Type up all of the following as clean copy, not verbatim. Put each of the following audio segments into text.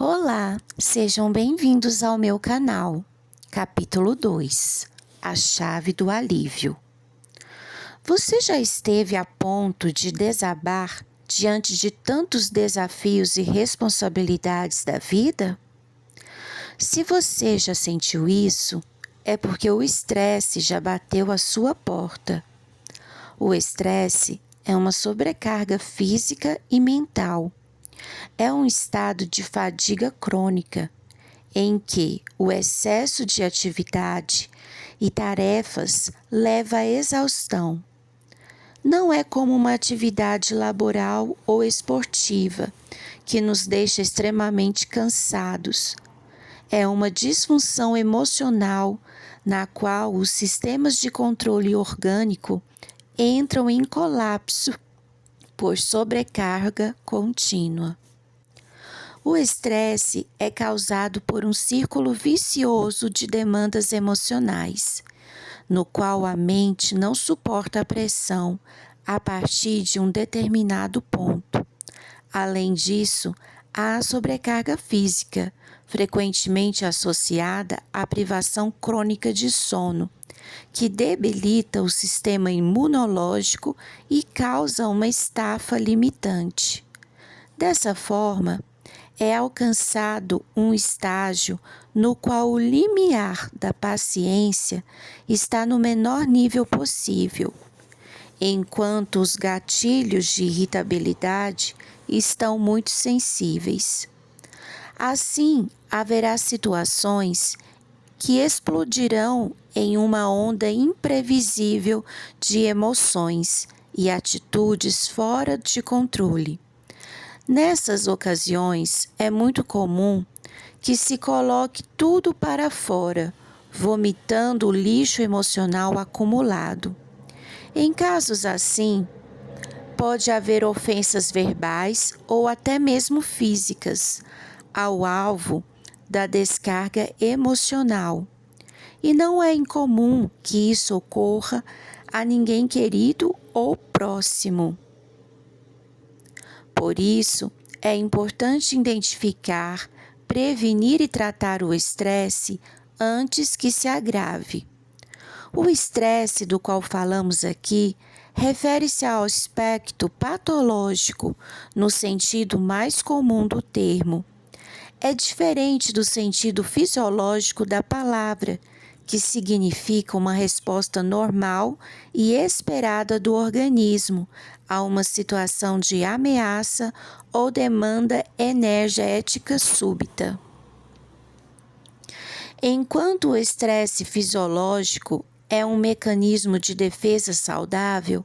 Olá, sejam bem-vindos ao meu canal. Capítulo 2: A chave do alívio. Você já esteve a ponto de desabar diante de tantos desafios e responsabilidades da vida? Se você já sentiu isso, é porque o estresse já bateu à sua porta. O estresse é uma sobrecarga física e mental. É um estado de fadiga crônica, em que o excesso de atividade e tarefas leva à exaustão. Não é como uma atividade laboral ou esportiva, que nos deixa extremamente cansados. É uma disfunção emocional na qual os sistemas de controle orgânico entram em colapso por sobrecarga contínua. O estresse é causado por um círculo vicioso de demandas emocionais, no qual a mente não suporta a pressão a partir de um determinado ponto. Além disso, há a sobrecarga física, frequentemente associada à privação crônica de sono, que debilita o sistema imunológico e causa uma estafa limitante. Dessa forma, é alcançado um estágio no qual o limiar da paciência está no menor nível possível, enquanto os gatilhos de irritabilidade estão muito sensíveis. Assim, haverá situações que explodirão em uma onda imprevisível de emoções e atitudes fora de controle. Nessas ocasiões, é muito comum que se coloque tudo para fora, vomitando o lixo emocional acumulado. Em casos assim, pode haver ofensas verbais ou até mesmo físicas ao alvo da descarga emocional. E não é incomum que isso ocorra a ninguém querido ou próximo. Por isso, é importante identificar, prevenir e tratar o estresse antes que se agrave. O estresse do qual falamos aqui refere-se ao aspecto patológico, no sentido mais comum do termo. É diferente do sentido fisiológico da palavra, que significa uma resposta normal e esperada do organismo a uma situação de ameaça ou demanda energética súbita. Enquanto o estresse fisiológico é um mecanismo de defesa saudável,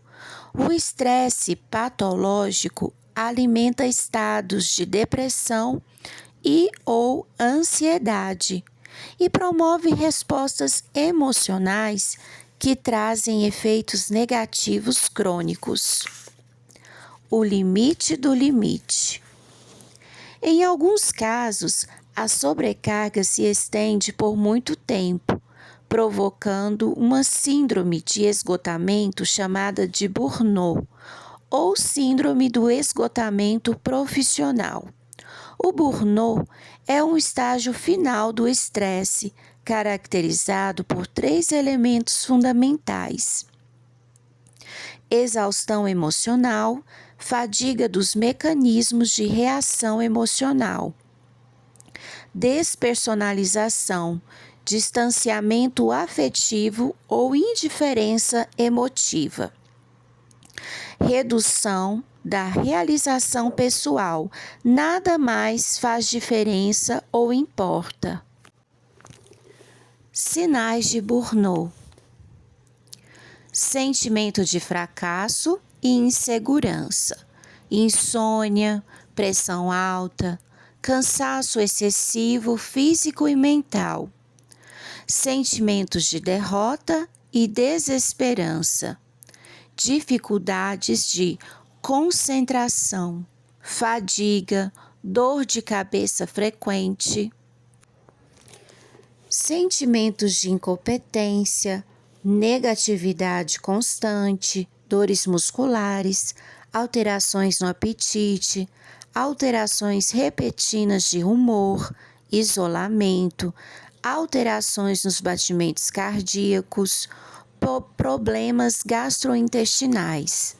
o estresse patológico alimenta estados de depressão e ou ansiedade e promove respostas emocionais que trazem efeitos negativos crônicos. O limite do limite. Em alguns casos, a sobrecarga se estende por muito tempo, provocando uma síndrome de esgotamento chamada de burnout, ou síndrome do esgotamento profissional. O burnout é um estágio final do estresse, caracterizado por 3 elementos fundamentais: exaustão emocional, fadiga dos mecanismos de reação emocional, despersonalização, distanciamento afetivo ou indiferença emotiva, redução da realização pessoal, nada mais faz diferença ou importa. Sinais de burnout: sentimento de fracasso e insegurança, insônia, pressão alta, cansaço excessivo físico e mental, sentimentos de derrota e desesperança, dificuldades de concentração, fadiga, dor de cabeça frequente, sentimentos de incompetência, negatividade constante, dores musculares, alterações no apetite, alterações repentinas de humor, isolamento, alterações nos batimentos cardíacos, problemas gastrointestinais,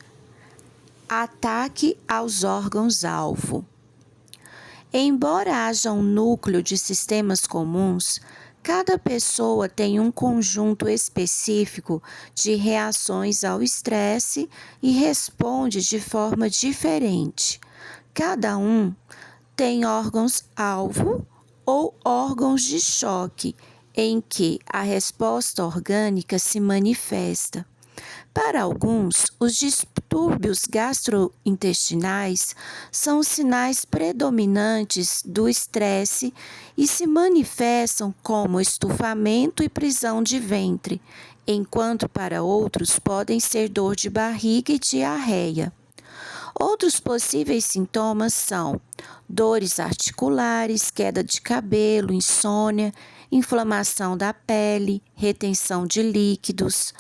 ataque aos órgãos-alvo. Embora haja um núcleo de sistemas comuns, cada pessoa tem um conjunto específico de reações ao estresse e responde de forma diferente. Cada um tem órgãos-alvo ou órgãos de choque em que a resposta orgânica se manifesta. Para alguns, os distúrbios gastrointestinais são os sinais predominantes do estresse e se manifestam como estufamento e prisão de ventre, enquanto para outros podem ser dor de barriga e diarreia. Outros possíveis sintomas são dores articulares, queda de cabelo, insônia, inflamação da pele, retenção de líquidos,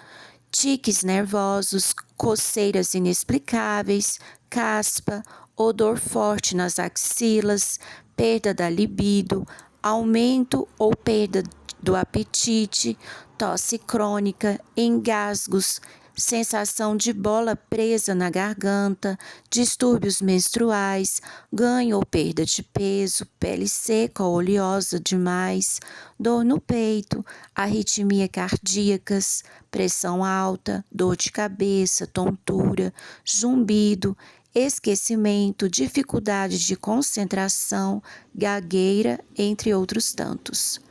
tiques nervosos, coceiras inexplicáveis, caspa, odor forte nas axilas, perda da libido, aumento ou perda do apetite, tosse crônica, engasgos, sensação de bola presa na garganta, distúrbios menstruais, ganho ou perda de peso, pele seca ou oleosa demais, dor no peito, arritmia cardíacas, pressão alta, dor de cabeça, tontura, zumbido, esquecimento, dificuldade de concentração, gagueira, entre outros tantos.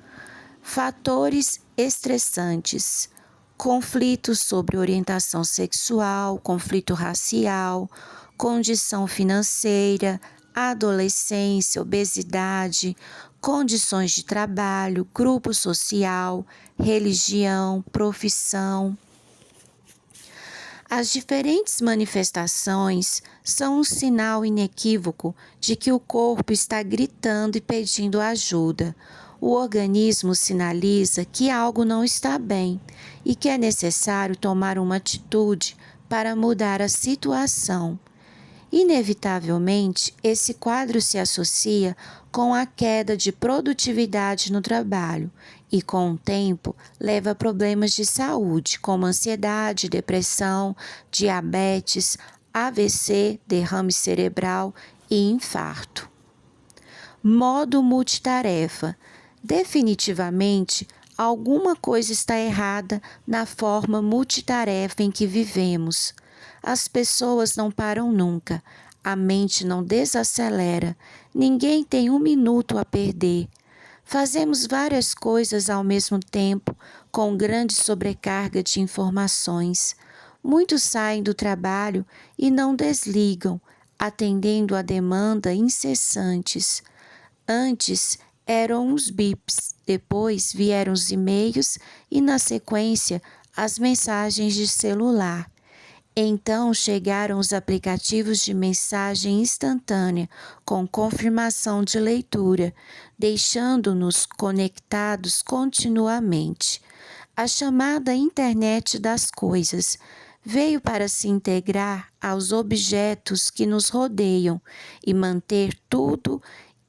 Fatores estressantes: conflitos sobre orientação sexual, conflito racial, condição financeira, adolescência, obesidade, condições de trabalho, grupo social, religião, profissão. As diferentes manifestações são um sinal inequívoco de que o corpo está gritando e pedindo ajuda. O organismo sinaliza que algo não está bem e que é necessário tomar uma atitude para mudar a situação. Inevitavelmente, esse quadro se associa com a queda de produtividade no trabalho e, com o tempo, leva a problemas de saúde, como ansiedade, depressão, diabetes, AVC, derrame cerebral e infarto. Modo multitarefa. Definitivamente, alguma coisa está errada na forma multitarefa em que vivemos. As pessoas não param nunca, a mente não desacelera, ninguém tem um minuto a perder. Fazemos várias coisas ao mesmo tempo, com grande sobrecarga de informações. Muitos saem do trabalho e não desligam, atendendo a demanda incessantes. Antes eram os bips, depois vieram os e-mails e, na sequência, as mensagens de celular. Então chegaram os aplicativos de mensagem instantânea com confirmação de leitura, deixando-nos conectados continuamente. A chamada internet das coisas veio para se integrar aos objetos que nos rodeiam e manter tudo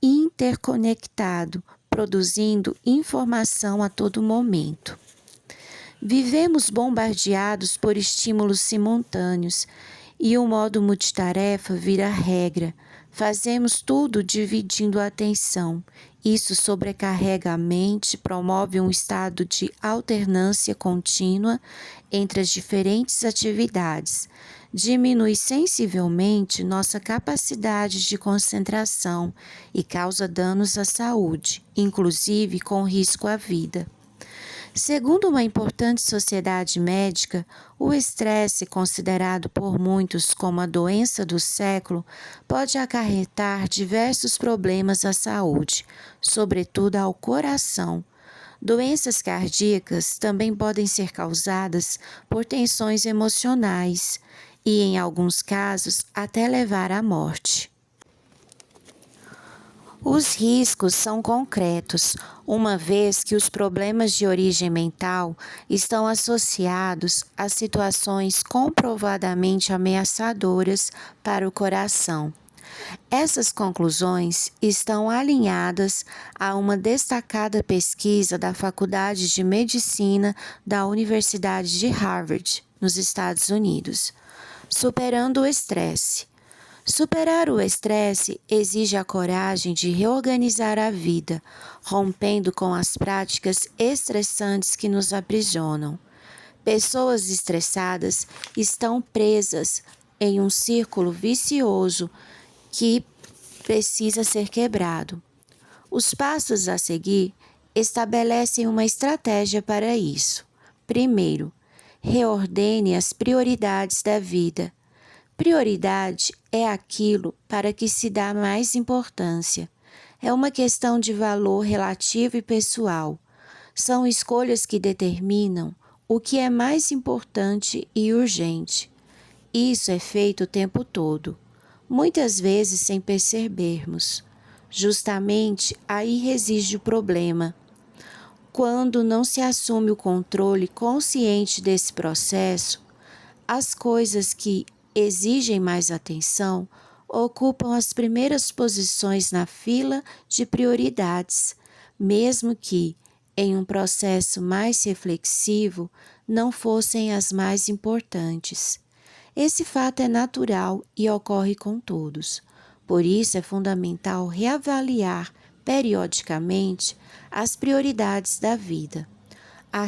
interconectado, produzindo informação a todo momento. Vivemos bombardeados por estímulos simultâneos e o modo multitarefa vira regra. Fazemos tudo dividindo a atenção. Isso sobrecarrega a mente, promove um estado de alternância contínua entre as diferentes atividades. Diminui sensivelmente nossa capacidade de concentração e causa danos à saúde, inclusive com risco à vida. Segundo uma importante sociedade médica, o estresse, considerado por muitos como a doença do século, pode acarretar diversos problemas à saúde, sobretudo ao coração. Doenças cardíacas também podem ser causadas por tensões emocionais e, em alguns casos, até levar à morte. Os riscos são concretos, uma vez que os problemas de origem mental estão associados a situações comprovadamente ameaçadoras para o coração. Essas conclusões estão alinhadas a uma destacada pesquisa da Faculdade de Medicina da Universidade de Harvard, nos Estados Unidos. Superando o estresse. Superar o estresse exige a coragem de reorganizar a vida, rompendo com as práticas estressantes que nos aprisionam. Pessoas estressadas estão presas em um círculo vicioso que precisa ser quebrado. Os passos a seguir estabelecem uma estratégia para isso. Primeiro, reordene as prioridades da vida. Prioridade é aquilo para que se dá mais importância. É uma questão de valor relativo e pessoal. São escolhas que determinam o que é mais importante e urgente. Isso é feito o tempo todo, muitas vezes sem percebermos. Justamente aí reside o problema. Quando não se assume o controle consciente desse processo, as coisas que exigem mais atenção ocupam as primeiras posições na fila de prioridades, mesmo que, em um processo mais reflexivo, não fossem as mais importantes. Esse fato é natural e ocorre com todos. Por isso é fundamental reavaliar periodicamente as prioridades da vida. A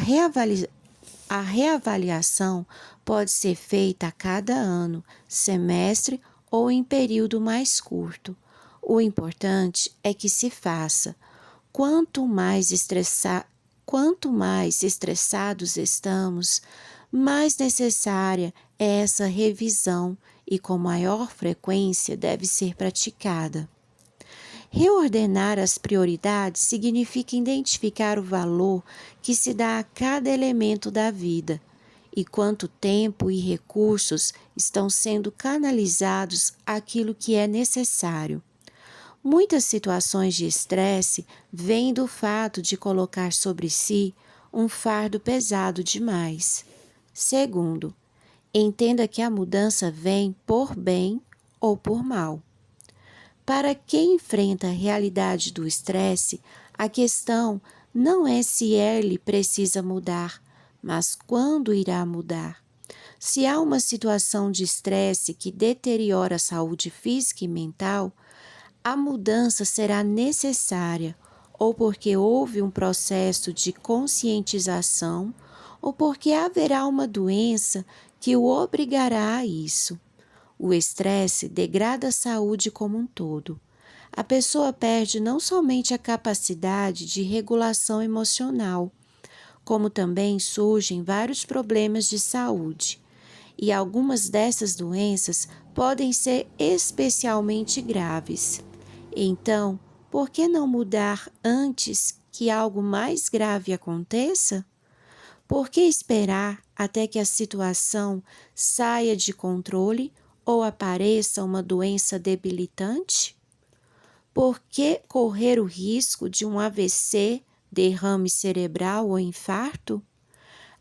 reavaliação pode ser feita a cada ano, semestre ou em período mais curto. O importante é que se faça. Quanto mais estressados estamos, mais necessária é essa revisão e com maior frequência deve ser praticada. Reordenar as prioridades significa identificar o valor que se dá a cada elemento da vida e quanto tempo e recursos estão sendo canalizados àquilo que é necessário. Muitas situações de estresse vêm do fato de colocar sobre si um fardo pesado demais. Segundo, entenda que a mudança vem por bem ou por mal. Para quem enfrenta a realidade do estresse, a questão não é se ele precisa mudar, mas quando irá mudar. Se há uma situação de estresse que deteriora a saúde física e mental, a mudança será necessária, ou porque houve um processo de conscientização, ou porque haverá uma doença que o obrigará a isso. O estresse degrada a saúde como um todo. A pessoa perde não somente a capacidade de regulação emocional, como também surgem vários problemas de saúde. E algumas dessas doenças podem ser especialmente graves. Então, por que não mudar antes que algo mais grave aconteça? Por que esperar até que a situação saia de controle ou apareça uma doença debilitante? Por que correr o risco de um AVC, derrame cerebral ou infarto?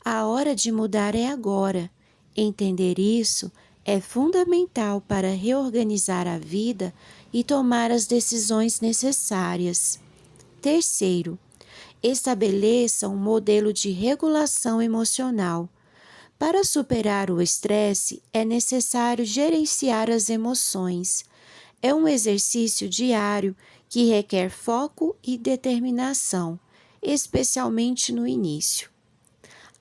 A hora de mudar é agora. Entender isso é fundamental para reorganizar a vida e tomar as decisões necessárias. Terceiro, estabeleça um modelo de regulação emocional. Para superar o estresse, é necessário gerenciar as emoções. É um exercício diário que requer foco e determinação, especialmente no início.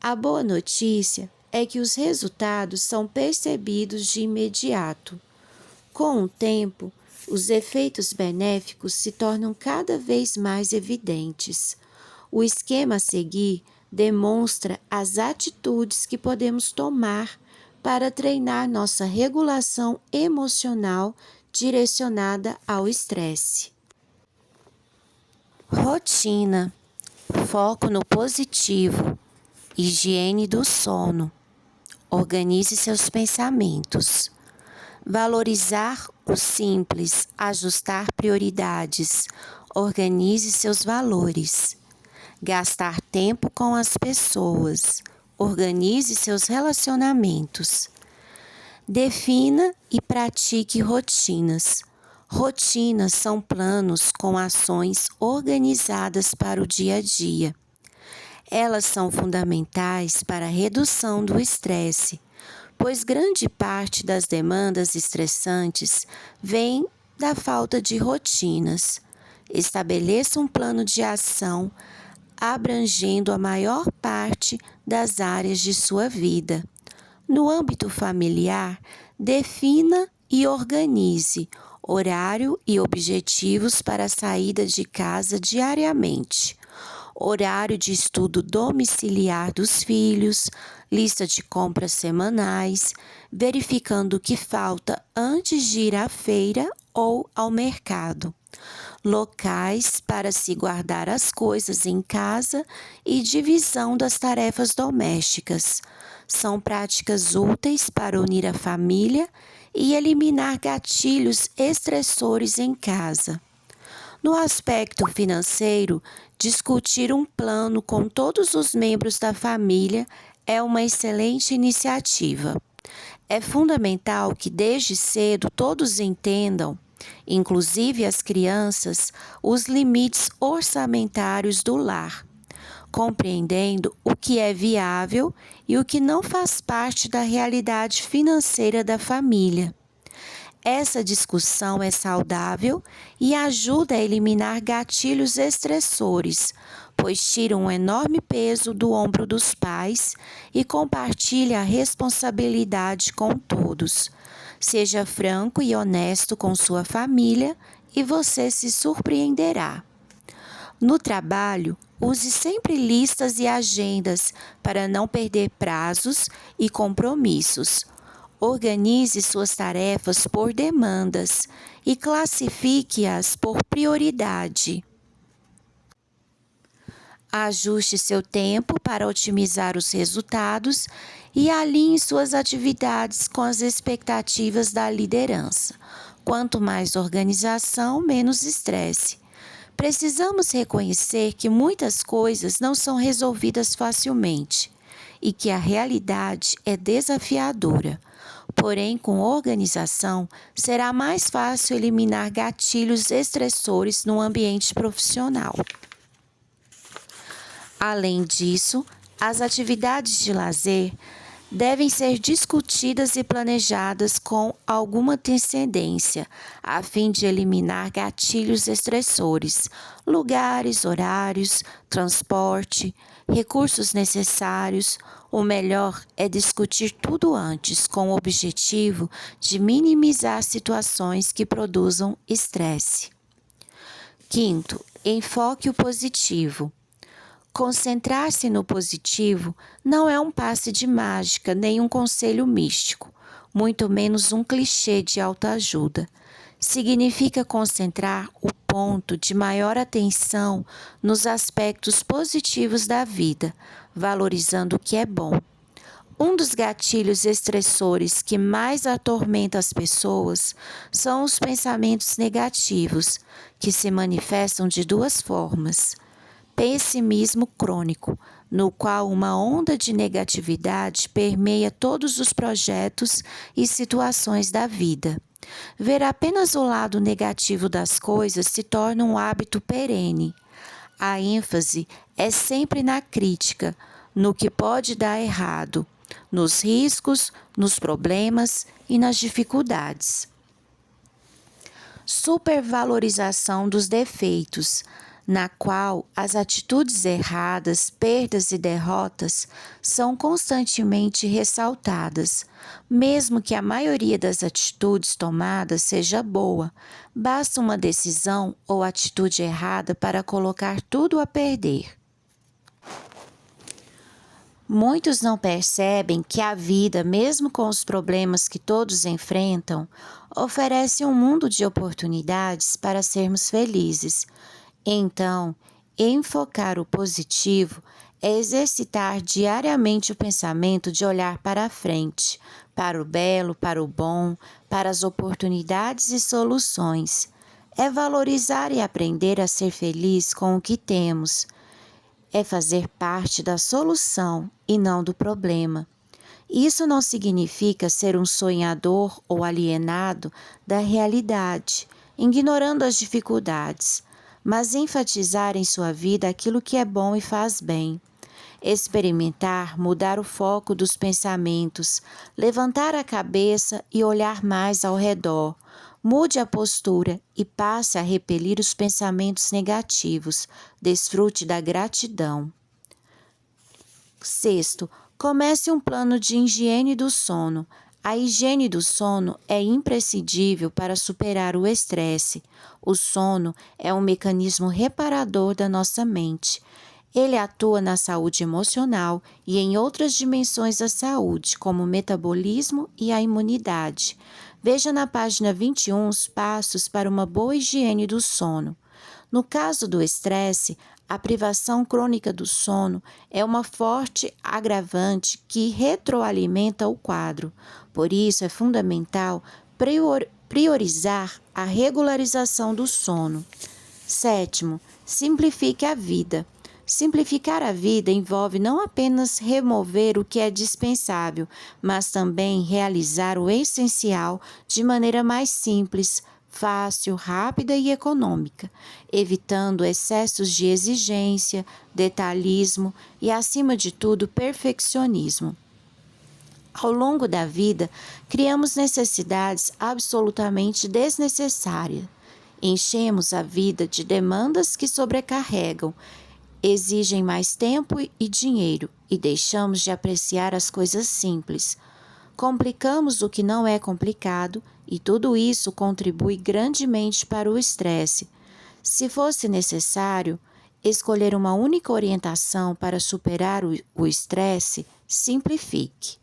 A boa notícia é que os resultados são percebidos de imediato. Com o tempo, os efeitos benéficos se tornam cada vez mais evidentes. O esquema a seguir demonstra as atitudes que podemos tomar para treinar nossa regulação emocional direcionada ao estresse. Rotina, foco no positivo, higiene do sono, organize seus pensamentos. Valorizar o simples, ajustar prioridades, organize seus valores. Gastar tempo com as pessoas, organize seus relacionamentos. Defina e pratique rotinas. Rotinas são planos com ações organizadas para o dia a dia. Elas são fundamentais para a redução do estresse, pois grande parte das demandas estressantes vem da falta de rotinas. Estabeleça um plano de ação abrangendo a maior parte das áreas de sua vida. No âmbito familiar, defina e organize horário e objetivos para a saída de casa diariamente, horário de estudo domiciliar dos filhos, lista de compras semanais, verificando o que falta antes de ir à feira ou ao mercado, locais para se guardar as coisas em casa e divisão das tarefas domésticas. São práticas úteis para unir a família e eliminar gatilhos estressores em casa. No aspecto financeiro, discutir um plano com todos os membros da família é uma excelente iniciativa. É fundamental que desde cedo todos entendam, inclusive as crianças, os limites orçamentários do lar, compreendendo o que é viável e o que não faz parte da realidade financeira da família. Essa discussão é saudável e ajuda a eliminar gatilhos estressores, pois tira um enorme peso do ombro dos pais e compartilha a responsabilidade com todos. Seja franco e honesto com sua família e você se surpreenderá. No trabalho, use sempre listas e agendas para não perder prazos e compromissos. Organize suas tarefas por demandas e classifique-as por prioridade. Ajuste seu tempo para otimizar os resultados e alinhe suas atividades com as expectativas da liderança. Quanto mais organização, menos estresse. Precisamos reconhecer que muitas coisas não são resolvidas facilmente e que a realidade é desafiadora. Porém, com organização, será mais fácil eliminar gatilhos estressores no ambiente profissional. Além disso, as atividades de lazer devem ser discutidas e planejadas com alguma antecedência, a fim de eliminar gatilhos estressores, lugares, horários, transporte, recursos necessários. O melhor é discutir tudo antes, com o objetivo de minimizar situações que produzam estresse. Quinto, enfoque o positivo. Concentrar-se no positivo não é um passe de mágica nem um conselho místico, muito menos um clichê de autoajuda. Significa concentrar o ponto de maior atenção nos aspectos positivos da vida, valorizando o que é bom. Um dos gatilhos estressores que mais atormenta as pessoas são os pensamentos negativos, que se manifestam de duas formas. Pessimismo crônico, no qual uma onda de negatividade permeia todos os projetos e situações da vida. Ver apenas o lado negativo das coisas se torna um hábito perene. A ênfase é sempre na crítica, no que pode dar errado, nos riscos, nos problemas e nas dificuldades. Supervalorização dos defeitos, na qual as atitudes erradas, perdas e derrotas são constantemente ressaltadas. Mesmo que a maioria das atitudes tomadas seja boa, basta uma decisão ou atitude errada para colocar tudo a perder. Muitos não percebem que a vida, mesmo com os problemas que todos enfrentam, oferece um mundo de oportunidades para sermos felizes. Então, enfocar o positivo é exercitar diariamente o pensamento de olhar para a frente, para o belo, para o bom, para as oportunidades e soluções. É valorizar e aprender a ser feliz com o que temos. É fazer parte da solução e não do problema. Isso não significa ser um sonhador ou alienado da realidade. ignorando as dificuldades, mas enfatizar em sua vida aquilo que é bom e faz bem. Experimentar mudar o foco dos pensamentos, levantar a cabeça e olhar mais ao redor. Mude a postura e passe a repelir os pensamentos negativos. Desfrute da gratidão. Sexto, comece um plano de higiene do sono. A higiene do sono é imprescindível para superar o estresse. O sono é um mecanismo reparador da nossa mente. Ele atua na saúde emocional e em outras dimensões da saúde, como o metabolismo e a imunidade. Veja na página 21 os passos para uma boa higiene do sono. No caso do estresse, a privação crônica do sono é uma forte agravante que retroalimenta o quadro. Por isso, é fundamental priorizar a regularização do sono. Sétimo, simplifique a vida. Simplificar a vida envolve não apenas remover o que é dispensável, mas também realizar o essencial de maneira mais simples, fácil, rápida e econômica, evitando excessos de exigência, detalhismo e, acima de tudo, perfeccionismo. Ao longo da vida, criamos necessidades absolutamente desnecessárias. Enchemos a vida de demandas que sobrecarregam, exigem mais tempo e dinheiro e deixamos de apreciar as coisas simples. Complicamos o que não é complicado e tudo isso contribui grandemente para o estresse. Se fosse necessário escolher uma única orientação para superar o estresse, simplifique.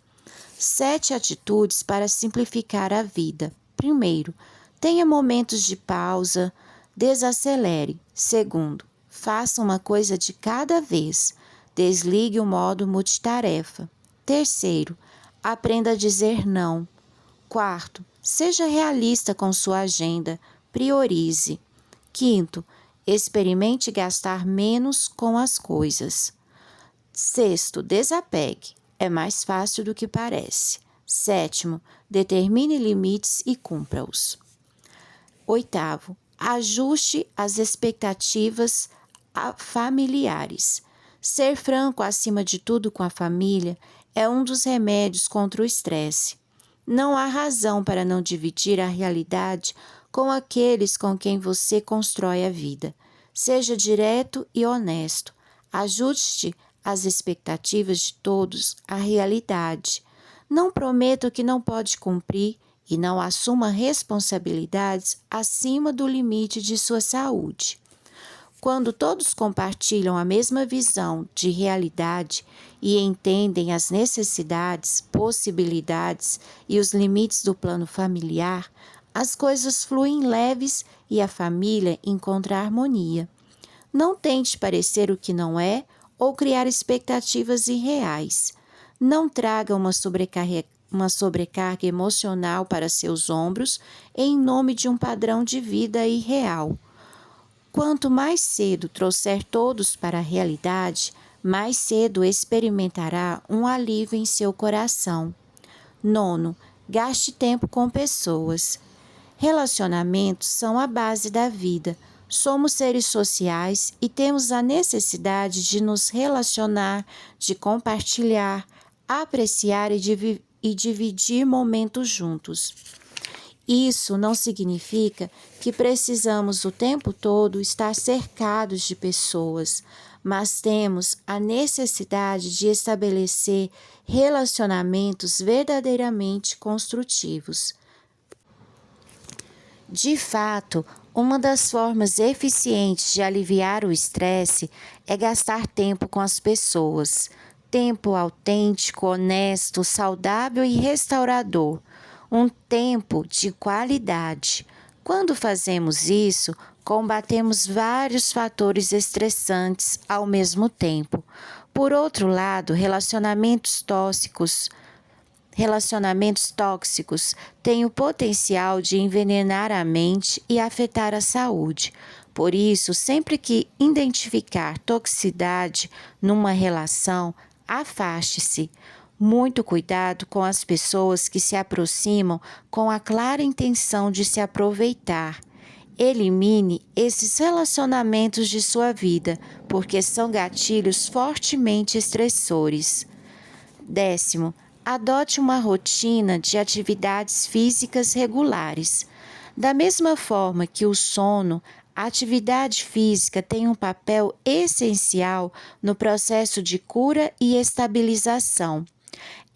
7 atitudes para simplificar a vida. Primeiro, tenha momentos de pausa, desacelere. Segundo, faça uma coisa de cada vez. Desligue o modo multitarefa. Terceiro, aprenda a dizer não. Quarto, seja realista com sua agenda. Priorize. Quinto, experimente gastar menos com as coisas. Sexto, desapegue. É mais fácil do que parece. Sétimo, determine limites e cumpra-os. Oitavo, ajuste as expectativas familiares. Ser franco acima de tudo com a família é um dos remédios contra o estresse. Não há razão para não dividir a realidade com aqueles com quem você constrói a vida. Seja direto e honesto. Ajuste as expectativas de todos à realidade. Não prometa o que não pode cumprir e não assuma responsabilidades acima do limite de sua saúde. Quando todos compartilham a mesma visão de realidade e entendem as necessidades, possibilidades e os limites do plano familiar, as coisas fluem leves e a família encontra harmonia. Não tente parecer o que não é ou criar expectativas irreais. Não traga uma sobrecarga emocional para seus ombros em nome de um padrão de vida irreal. Quanto mais cedo trouxer todos para a realidade, mais cedo experimentará um alívio em seu coração. Nono, gaste tempo com pessoas. Relacionamentos são a base da vida. Somos seres sociais e temos a necessidade de nos relacionar, de compartilhar, apreciar e dividir momentos juntos. Isso não significa que precisamos o tempo todo estar cercados de pessoas, mas temos a necessidade de estabelecer relacionamentos verdadeiramente construtivos. De fato, uma das formas eficientes de aliviar o estresse é gastar tempo com as pessoas. Tempo autêntico, honesto, saudável e restaurador. Um tempo de qualidade. Quando fazemos isso, combatemos vários fatores estressantes ao mesmo tempo. Por outro lado, relacionamentos tóxicos têm o potencial de envenenar a mente e afetar a saúde. Por isso, sempre que identificar toxicidade numa relação, afaste-se. Muito cuidado com as pessoas que se aproximam com a clara intenção de se aproveitar. Elimine esses relacionamentos de sua vida, porque são gatilhos fortemente estressores. 10º, adote uma rotina de atividades físicas regulares. Da mesma forma que o sono, a atividade física tem um papel essencial no processo de cura e estabilização.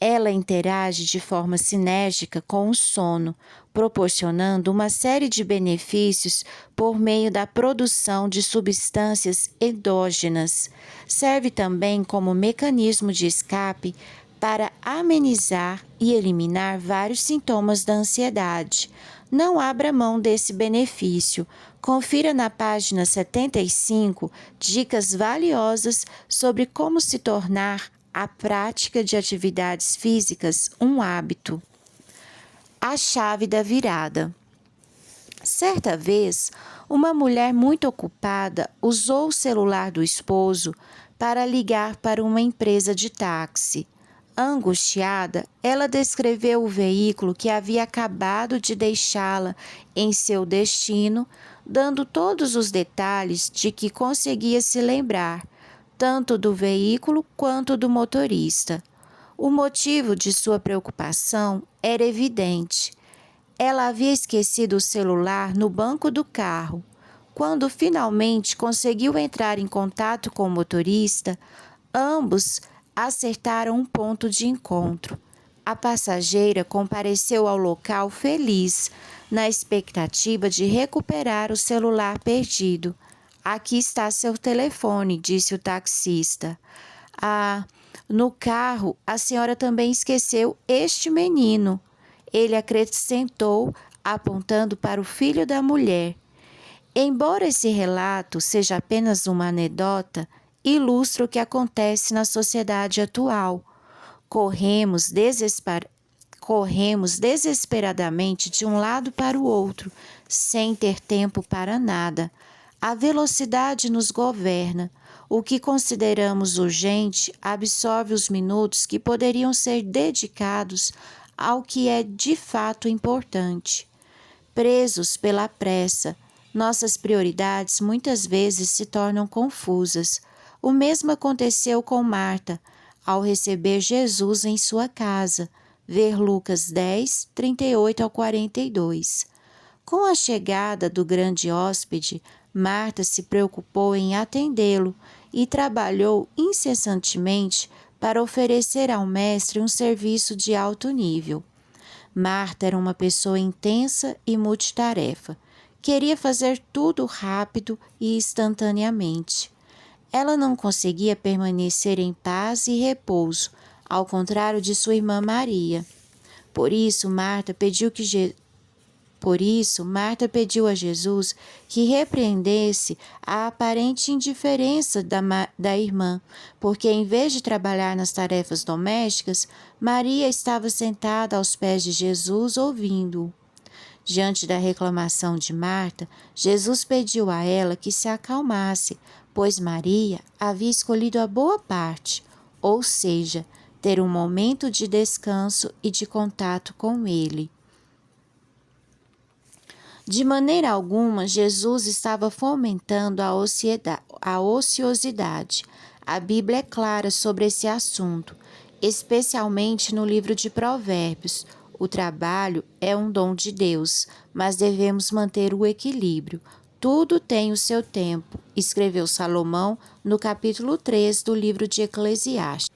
Ela interage de forma sinérgica com o sono, proporcionando uma série de benefícios por meio da produção de substâncias endógenas. Serve também como mecanismo de escape para amenizar e eliminar vários sintomas da ansiedade. Não abra mão desse benefício. Confira na página 75 dicas valiosas sobre como se tornar a prática de atividades físicas um hábito. A chave da virada. Certa vez, uma mulher muito ocupada usou o celular do esposo para ligar para uma empresa de táxi. Angustiada, ela descreveu o veículo que havia acabado de deixá-la em seu destino, dando todos os detalhes de que conseguia se lembrar, tanto do veículo quanto do motorista. O motivo de sua preocupação era evidente. Ela havia esquecido o celular no banco do carro. Quando finalmente conseguiu entrar em contato com o motorista, ambos acertaram um ponto de encontro. A passageira compareceu ao local feliz, na expectativa de recuperar o celular perdido. Aqui está seu telefone, disse o taxista. No carro, a senhora também esqueceu este menino. Ele acrescentou, apontando para o filho da mulher. Embora esse relato seja apenas uma anedota, ilustra o que acontece na sociedade atual. Corremos desesperadamente de um lado para o outro, sem ter tempo para nada. A velocidade nos governa. O que consideramos urgente absorve os minutos que poderiam ser dedicados ao que é de fato importante. Presos pela pressa, nossas prioridades muitas vezes se tornam confusas. O mesmo aconteceu com Marta, ao receber Jesus em sua casa. Ver Lucas 10, 38 ao 42. Com a chegada do grande hóspede, Marta se preocupou em atendê-lo e trabalhou incessantemente para oferecer ao mestre um serviço de alto nível. Marta era uma pessoa intensa e multitarefa. Queria fazer tudo rápido e instantaneamente. Ela não conseguia permanecer em paz e repouso, ao contrário de sua irmã Maria. Por isso, Marta pediu a Jesus que repreendesse a aparente indiferença da irmã, porque em vez de trabalhar nas tarefas domésticas, Maria estava sentada aos pés de Jesus ouvindo-o. Diante da reclamação de Marta, Jesus pediu a ela que se acalmasse, pois Maria havia escolhido a boa parte, ou seja, ter um momento de descanso e de contato com ele. De maneira alguma, Jesus estava fomentando a ociosidade. A Bíblia é clara sobre esse assunto, especialmente no livro de Provérbios. O trabalho é um dom de Deus, mas devemos manter o equilíbrio. Tudo tem o seu tempo, escreveu Salomão no capítulo 3 do livro de Eclesiastes.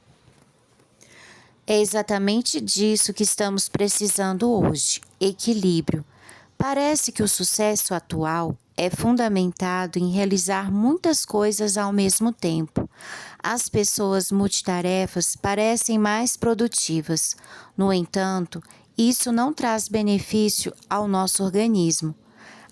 É exatamente disso que estamos precisando hoje, equilíbrio. Parece que o sucesso atual é fundamentado em realizar muitas coisas ao mesmo tempo. As pessoas multitarefas parecem mais produtivas. No entanto, isso não traz benefício ao nosso organismo.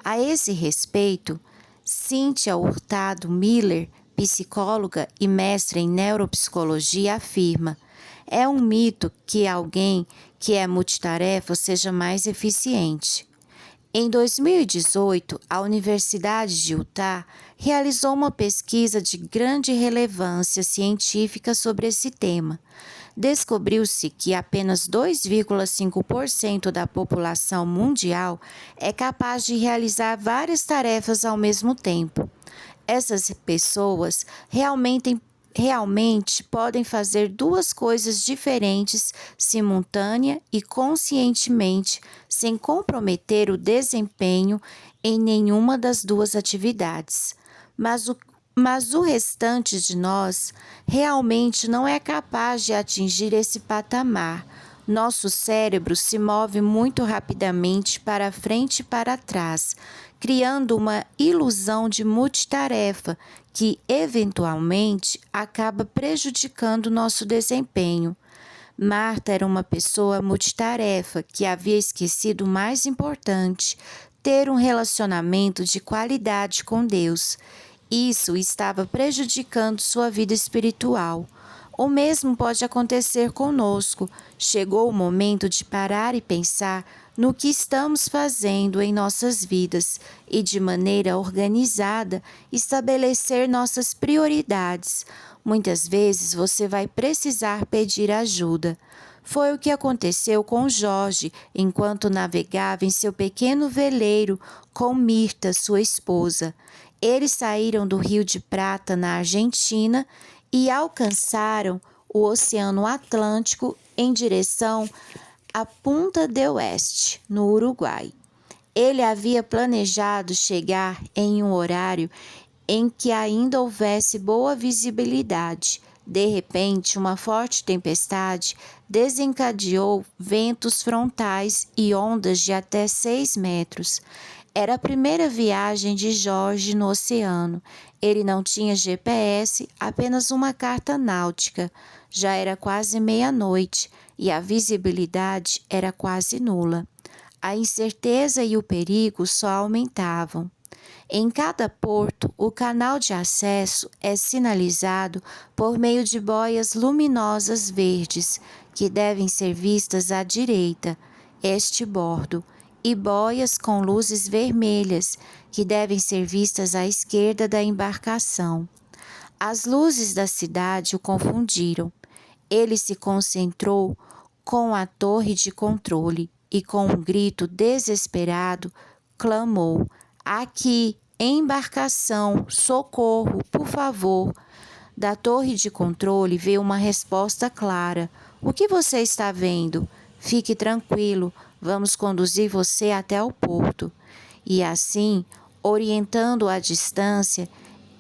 A esse respeito, Cynthia Hurtado Miller, psicóloga e mestre em neuropsicologia, afirma: é um mito que alguém que é multitarefa seja mais eficiente. Em 2018, a Universidade de Utah realizou uma pesquisa de grande relevância científica sobre esse tema. descobriu-se que apenas 2,5% da população mundial é capaz de realizar várias tarefas ao mesmo tempo. Essas pessoas realmente podem fazer duas coisas diferentes, simultânea e conscientemente, sem comprometer o desempenho em nenhuma das duas atividades. Mas o restante de nós realmente não é capaz de atingir esse patamar. Nosso cérebro se move muito rapidamente para frente e para trás, criando uma ilusão de multitarefa que, eventualmente, acaba prejudicando nosso desempenho. Marta era uma pessoa multitarefa que havia esquecido o mais importante: ter um relacionamento de qualidade com Deus. Isso estava prejudicando sua vida espiritual. O mesmo pode acontecer conosco. Chegou o momento de parar e pensar no que estamos fazendo em nossas vidas e, de maneira organizada, estabelecer nossas prioridades. Muitas vezes você vai precisar pedir ajuda. Foi o que aconteceu com Jorge enquanto navegava em seu pequeno veleiro com Mirta, sua esposa. Eles saíram do Rio de Prata, na Argentina, e alcançaram o Oceano Atlântico em direção a Punta del Oeste, no Uruguai. Ele havia planejado chegar em um horário em que ainda houvesse boa visibilidade. De repente, uma forte tempestade desencadeou ventos frontais e ondas de até 6 metros. Era a primeira viagem de Jorge no oceano. Ele não tinha GPS, apenas uma carta náutica. Já era quase meia-noite e a visibilidade era quase nula. A incerteza e o perigo só aumentavam. Em cada porto, o canal de acesso é sinalizado por meio de boias luminosas verdes, que devem ser vistas à direita, este bordo, e boias com luzes vermelhas, que devem ser vistas à esquerda da embarcação. As luzes da cidade o confundiram. Ele se concentrou com a torre de controle e, com um grito desesperado, clamou: "Aqui, embarcação, socorro, por favor!" Da torre de controle veio uma resposta clara: "O que você está vendo? Fique tranquilo, vamos conduzir você até o porto." E assim, orientando-o à distância,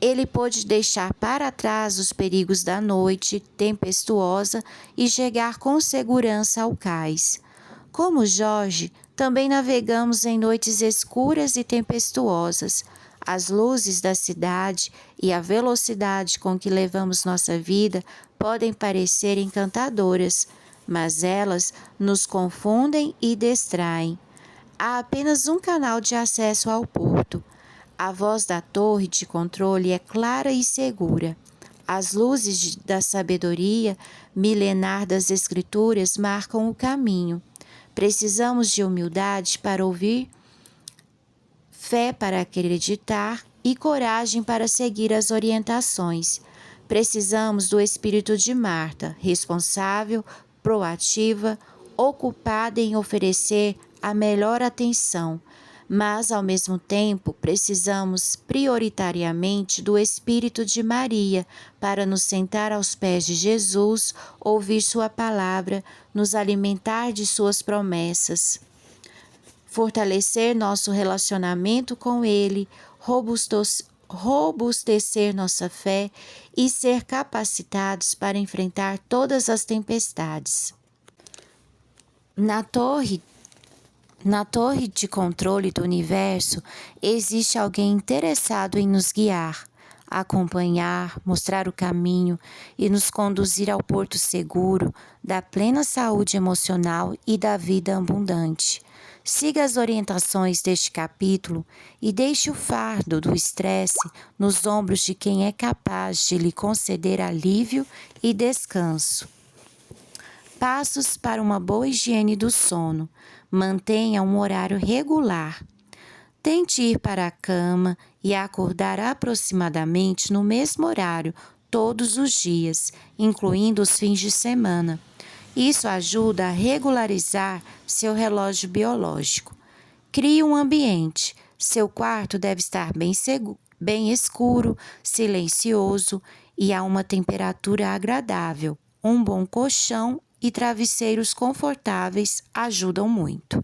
ele pôde deixar para trás os perigos da noite tempestuosa e chegar com segurança ao cais. Como Jorge, também navegamos em noites escuras e tempestuosas. As luzes da cidade e a velocidade com que levamos nossa vida podem parecer encantadoras, mas elas nos confundem e distraem. Há apenas um canal de acesso ao porto. A voz da torre de controle é clara e segura. As luzes da sabedoria milenar das Escrituras marcam o caminho. Precisamos de humildade para ouvir, fé para acreditar e coragem para seguir as orientações. Precisamos do espírito de Marta, responsável, proativa, ocupada em oferecer a melhor atenção, mas, ao mesmo tempo, precisamos prioritariamente do espírito de Maria para nos sentar aos pés de Jesus, ouvir sua palavra, nos alimentar de suas promessas, fortalecer nosso relacionamento com Ele, robustecer nossa fé e ser capacitados para enfrentar todas as tempestades. Na torre de controle do universo, existe alguém interessado em nos guiar, acompanhar, mostrar o caminho e nos conduzir ao porto seguro da plena saúde emocional e da vida abundante. Siga as orientações deste capítulo e deixe o fardo do estresse nos ombros de quem é capaz de lhe conceder alívio e descanso. Passos para uma boa higiene do sono. Mantenha um horário regular. Tente ir para a cama e acordar aproximadamente no mesmo horário todos os dias, incluindo os fins de semana. Isso ajuda a regularizar seu relógio biológico. Crie um ambiente. Seu quarto deve estar bem escuro, silencioso e a uma temperatura agradável. Um bom colchão e travesseiros confortáveis ajudam muito.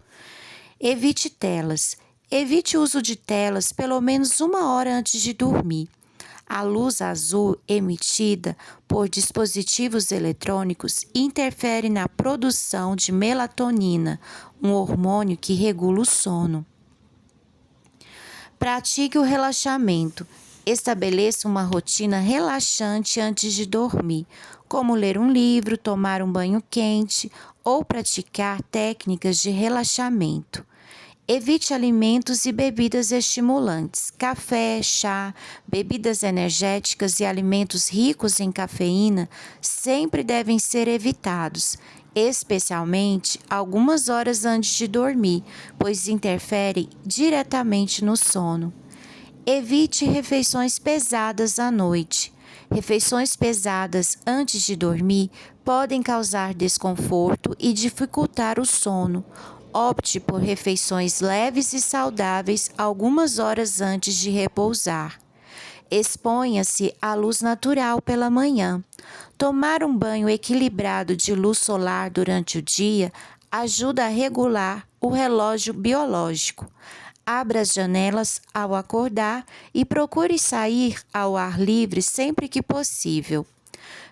Evite telas. Evite o uso de telas pelo menos 1 hora antes de dormir. A luz azul emitida por dispositivos eletrônicos interfere na produção de melatonina, um hormônio que regula o sono. Pratique o relaxamento. Estabeleça uma rotina relaxante antes de dormir, como ler um livro, tomar um banho quente ou praticar técnicas de relaxamento. Evite alimentos e bebidas estimulantes. Café, chá, bebidas energéticas e alimentos ricos em cafeína sempre devem ser evitados, especialmente algumas horas antes de dormir, pois interferem diretamente no sono. Evite refeições pesadas à noite. Refeições pesadas antes de dormir podem causar desconforto e dificultar o sono. Opte por refeições leves e saudáveis algumas horas antes de repousar. Exponha-se à luz natural pela manhã. Tomar um banho equilibrado de luz solar durante o dia ajuda a regular o relógio biológico. Abra as janelas ao acordar e procure sair ao ar livre sempre que possível.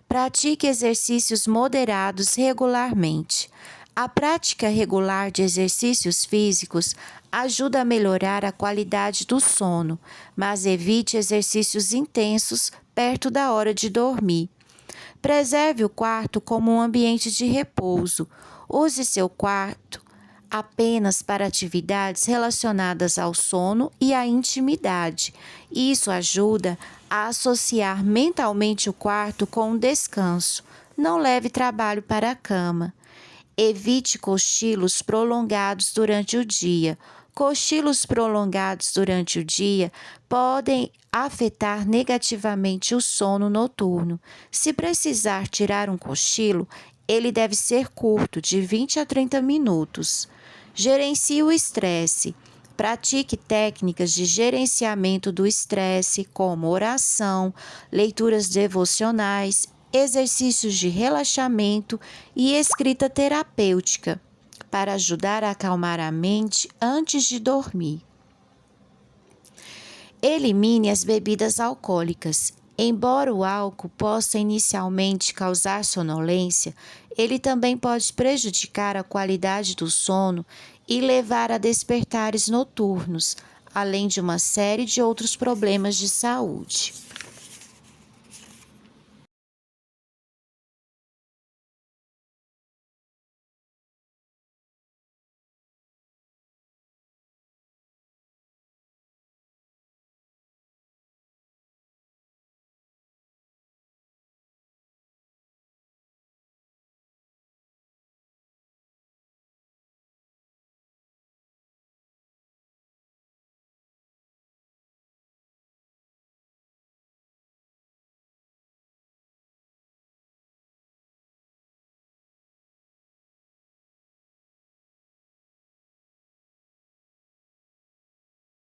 Pratique exercícios moderados regularmente. A prática regular de exercícios físicos ajuda a melhorar a qualidade do sono, mas evite exercícios intensos perto da hora de dormir. Preserve o quarto como um ambiente de repouso. Use seu quarto apenas para atividades relacionadas ao sono e à intimidade. Isso ajuda a associar mentalmente o quarto com o descanso. Não leve trabalho para a cama. Evite cochilos prolongados durante o dia. Cochilos prolongados durante o dia podem afetar negativamente o sono noturno. Se precisar tirar um cochilo, ele deve ser curto, de 20 a 30 minutos. Gerencie o estresse. Pratique técnicas de gerenciamento do estresse, como oração, leituras devocionais, exercícios de relaxamento e escrita terapêutica, para ajudar a acalmar a mente antes de dormir. Elimine as bebidas alcoólicas. Embora o álcool possa inicialmente causar sonolência, ele também pode prejudicar a qualidade do sono e levar a despertares noturnos, além de uma série de outros problemas de saúde.